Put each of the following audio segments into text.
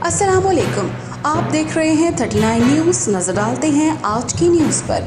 अस्सलाम वालेकुम, आप देख रहे हैं 39 न्यूज़। नजर डालते हैं आज की न्यूज़ पर।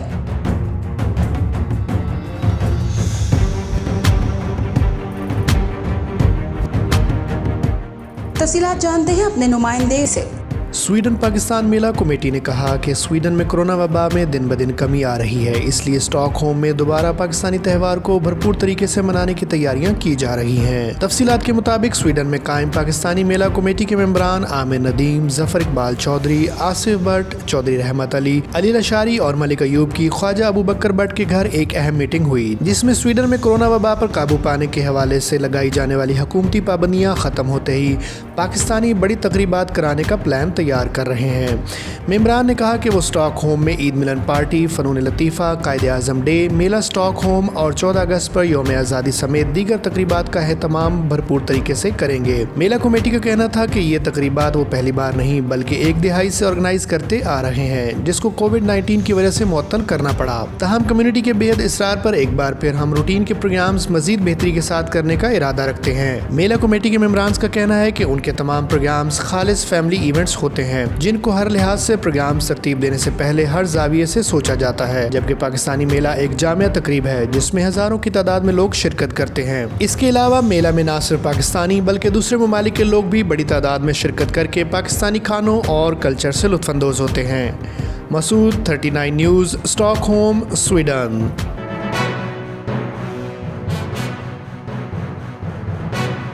तफसीलात जानते हैं अपने नुमाइंदे से। स्वीडन पाकिस्तान मेला कमेटी ने कहा कि स्वीडन में कोरोना वबा में दिन ब दिन कमी आ रही है, इसलिए स्टॉकहोम में दोबारा पाकिस्तानी त्यौहार को भरपूर तरीके से मनाने की तैयारियां की जा रही हैं। तफसीलात के मुताबिक स्वीडन में कायम पाकिस्तानी मेला कमेटी के मेंबरान आमिर नदीम, जफर इकबाल चौधरी, आसिफ भट्ट, चौधरी रहमत अली, अली लशारी और मलिक अयूब की ख्वाजा अबू बकर भट्ट के घर एक अहम मीटिंग हुई, जिसमें स्वीडन में कोरोना वबा पर काबू पाने के हवाले से लगाई जाने वाली हुकूमती पाबंदियां खत्म होते ही पाकिस्तानी बड़ी तकरीबात कराने का प्लान तैयार कर रहे हैं। मेंबरान ने कहा कि वो स्टॉकहोम में ईद मिलन पार्टी, फनून लतीफ़ा, कायदे आज़म डे, मेला स्टॉकहोम और 14 अगस्त पर यौम आज़ादी समेत दीगर तकरीबात का एहतमाम भरपूर तरीके से करेंगे। मेला कमेटी का कहना था कि ये तकरीबात वो पहली बार नहीं बल्कि एक दिहाई से ऑर्गेनाइज करते आ रहे हैं, जिसको कोविड-19 की वजह से मुअत्तल करना पड़ा। तहम कम्युनिटी के बेहद इसरार पर एक बार फिर हम रूटीन के प्रोग्राम्स मजीद बेहतरी के साथ करने का इरादा रखते हैं। मेला कमेटी के मेंबरान का कहना है कि उनके तमाम प्रोग्राम्स खालिस फैमिली इवेंट्स होते हैं, जिनको हर लिहाज से प्रोग्राम तरतीब देने से पहले हर जाविये से सोचा जाता है, जबकि पाकिस्तानी मेला एक जामिया तकरीब है जिसमें हजारों की तादाद में लोग शिरकत करते हैं। इसके अलावा मेला में न सिर्फ पाकिस्तानी बल्कि दूसरे ममालिक के लोग भी बड़ी तादाद में शिरकत करके पाकिस्तानी खानों और कल्चर से लुत्फ अंदोज होते हैं। Masood, 39 news, Stockholm, Sweden.